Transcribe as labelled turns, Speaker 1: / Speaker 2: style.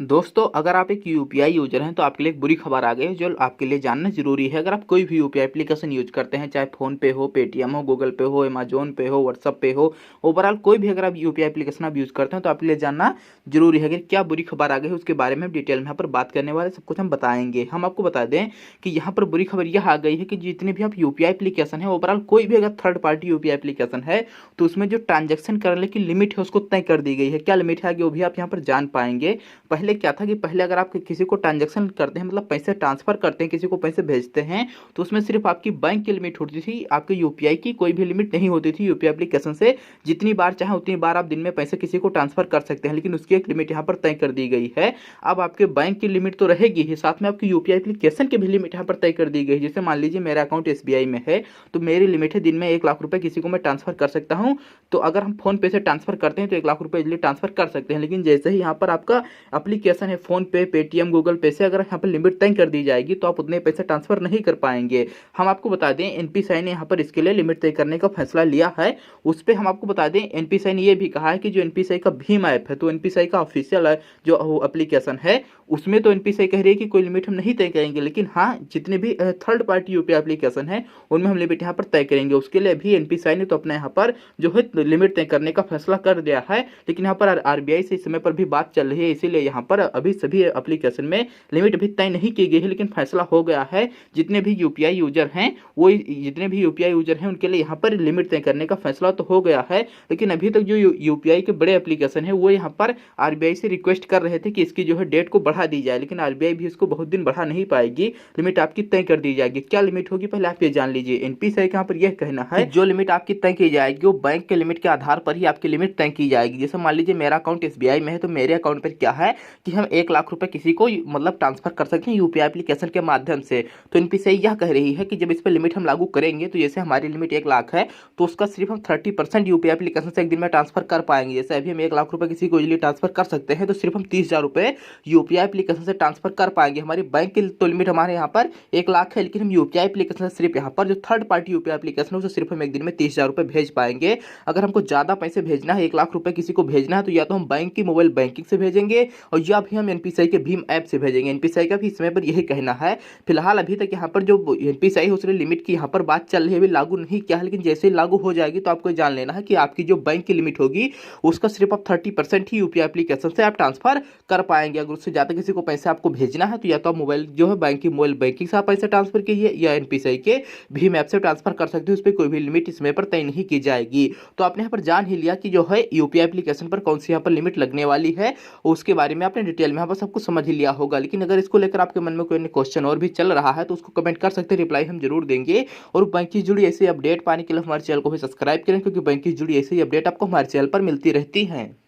Speaker 1: दोस्तों, अगर आप एक यूपीआई यूजर हैं तो आपके लिए एक बुरी खबर आ गई है जो आपके लिए जानना जरूरी है। अगर आप कोई भी यूपीआई एप्लीकेशन यूज करते हैं, चाहे फोन पे हो, पेटीएम हो, गूगल पे हो, अमेजोन पे हो, व्हाट्सअप पे हो, ओवरऑल कोई भी अगर आप यूपीआई एप्लीकेशन आप यूज करते हैं तो आपके लिए जानना जरूरी है कि क्या बुरी खबर आ गई है। उसके बारे में डिटेल में यहाँ पर बात करने वाले, सब कुछ हम बताएंगे। हम आपको बता दें कि यहाँ पर बुरी खबर यह आ गई है कि जितने भी आप यूपीआई एप्लीकेशन है, ओवरऑल कोई भी अगर थर्ड पार्टी यूपीआई एप्लीकेशन है तो उसमें जो ट्रांजेक्शन करने की लिमिट है उसको तय कर दी गई है। क्या लिमिट है आगे वो भी आप यहाँ पर जान पाएंगे। पहले क्या था कि पहले अगर आप किसी को ट्रांजैक्शन करते हैं, मतलब पैसे ट्रांसफर करते हैं, किसी को पैसे भेजते हैं, तो उसमें सिर्फ आपकी बैंक की लिमिट होती थी, आपके यूपीआई की कोई भी लिमिट नहीं होती थी। यूपीआई एप्लीकेशन से जितनी बार चाहे उतनी बार आप दिन में पैसे किसी को ट्रांसफर कर सकते हैं, लेकिन उसकी एक लिमिट यहाँ पर तय कर दी गई है। अब आपके बैंक की लिमिट तो रहेगी ही, साथ में आपकी यूपीआई एप्लीकेशन की भी लिमिट यहाँ पर तय कर दी गई है। जैसे मान लीजिए मेरा अकाउंट एसबीआई में है तो मेरी लिमिट है दिन में 1 लाख रुपए किसी को मैं ट्रांसफर कर सकता हूँ। तो अगर हम फोन पे से ट्रांसफर करते हैं तो 1 लाख रुपए इजिली ट्रांसफर कर सकते हैं, लेकिन जैसे ही यहाँ पर आपका एप्लीकेशन है फोन पे, पेटीएम, गूगल पे से अगर यहाँ पर लिमिट तय कर दी जाएगी तो आप उतने पैसे ट्रांसफर नहीं कर पाएंगे। हम आपको बता दें एनपीसीआई ने यहाँ पर इसके लिए लिमिट तय करने का फैसला लिया है। उस पर हम आपको बता दें एनपीसीआई ने यह भी कहा है कि जो एनपीसीआई का भीम ऐप है, तो एनपीसीआई का ऑफिशियल जो एप्लीकेशन है उसमें तो एनपीसीआई कह रही है कि कोई लिमिट हम नहीं तय करेंगे, लेकिन हाँ जितने भी थर्ड पार्टी यूपीआई एप्लीकेशन है उनमें हम लिमिट यहाँ पर तय करेंगे। उसके लिए भी एनपीसीआई ने तो अपना यहाँ पर जो है लिमिट तय करने का फैसला कर दिया है, लेकिन यहाँ पर आरबीआई से इस समय पर भी बात चल रही है, इसीलिए यहाँ पर अभी सभी एप्लीकेशन में लिमिट अभी तय नहीं की गई है, लेकिन फैसला हो गया है। जितने भी यूपीआई यूजर हैं उनके लिए यहाँ पर लिमिट तय करने का फैसला तो हो गया है, लेकिन अभी तक जो यूपीआई के बड़े एप्लीकेशन है वो यहाँ पर आरबीआई से रिक्वेस्ट कर रहे थे कि इसकी जो है डेट को बढ़ा दी जाए, लेकिन आरबीआई भी इसको बहुत दिन बढ़ा नहीं पाएगी। लिमिट आपकी तय कर दी जाएगी। क्या लिमिट होगी पहले आप ये जान लीजिए। एनपीसीआई का यहाँ पर यह कहना है जो लिमिट आपकी तय की जाएगी वो बैंक के लिमिट के आधार पर ही आपकी लिमिट तय की जाएगी। जैसे मान लीजिए मेरा अकाउंट एसबीआई में है तो मेरे अकाउंट पर क्या है कि हम 1 लाख रुपए किसी को मतलब ट्रांसफर कर सकते हैं यूपीआई एप्लीकेशन के माध्यम से। तो एनपीसीआई यह कह रही है कि जब इस पर लिमिट हम लागू करेंगे तो जैसे हमारी लिमिट 1 लाख है तो उसका सिर्फ हम 30% यूपीआई एप्लीकेशन से एक दिन में ट्रांसफर कर पाएंगे। जैसे अभी हम 1 लाख रुपए किसी को इजीली ट्रांसफर कर सकते हैं तो सिर्फ हम 30,000 रुपए यूपीआई एप्लीकेशन से ट्रांसफर कर पाएंगे। हमारी बैंक की तो लिमिट हमारे यहाँ पर 1 लाख है, लेकिन हम यूपीआई एप्लीकेशन से सिर्फ यहाँ पर जो थर्ड पार्टी यूपीआई एप्लीकेशन है उसे सिर्फ हम एक दिन में 30,000 रुपए भेज पाएंगे। अगर हमको ज्यादा पैसे भेजना है, 1 लाख रुपए किसी को भेजना है, तो या तो हम बैंक की मोबाइल बैंकिंग से भेजेंगे और या भी हम एनपीसीआई के भीम ऐप से भेजेंगे। एनपीसीआई का भी इस समय पर यही कहना है। फिलहाल अभी तक यहाँ पर जो एनपीसीआई है उसने लिमिट की यहाँ पर बात चल रही है, अभी लागू नहीं किया है, लेकिन जैसे ही लागू हो जाएगी तो आपको जान लेना है कि आपकी जो बैंक की लिमिट होगी उसका सिर्फ आप 30% ही यूपीआई एप्लीकेशन से आप ट्रांसफर कर पाएंगे। अगर उससे ज्यादा किसी को पैसे आपको भेजना है तो या तो आप मोबाइल जो है बैंक की मोबाइल बैंकिंग से आप पैसे ट्रांसफर कीजिए या एनपीसीआई के भीम ऐप से ट्रांसफर कर सकते हो। उस पर कोई भी लिमिट इसमें पर तय नहीं की जाएगी। तो आपने यहाँ पर जान ही लिया कि जो है यूपीआई एप्लीकेशन पर कौन सी यहाँ पर लिमिट लगने वाली है, उसके बारे में आपने डिटेल में यहाँ पर सब कुछ समझ ही लिया होगा। लेकिन अगर इसको लेकर आपके मन में कोई क्वेश्चन और भी चल रहा है तो उसको कमेंट कर सकते हैं, रिप्लाई हम जरूर देंगे। और बैंक की जुड़ी ऐसी अपडेट पाने के लिए हमारे चैनल को भी सब्सक्राइब करें, क्योंकि बैंक की जुड़ी ऐसी अपडेट आपको हमारे चैनल पर मिलती रहती है।